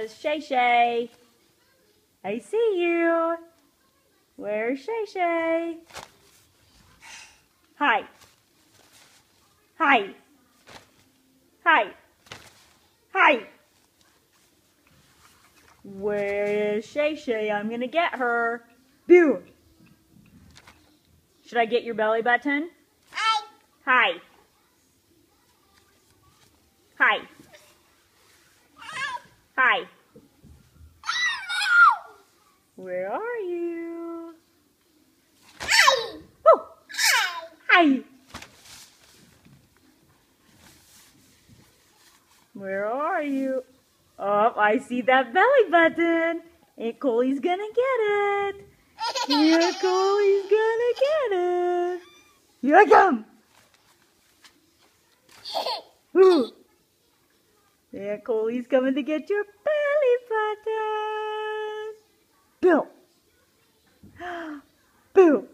is Shay Shay? I see you. Where's Shay Shay? Hi. Hi. Hi. Hi. Where is Shay Shay? I'm gonna get her. Boo! Should I get your belly button? Hi. Hi. Hi. Hi. Where are you? Hi. Oh! Hi. Where are you? Oh, I see that belly button. Aunt Coley's gonna get it. Aunt Coley's gonna get it. Here I come. Ooh. Aunt Coley's coming to get your belly button. Bill. Boo.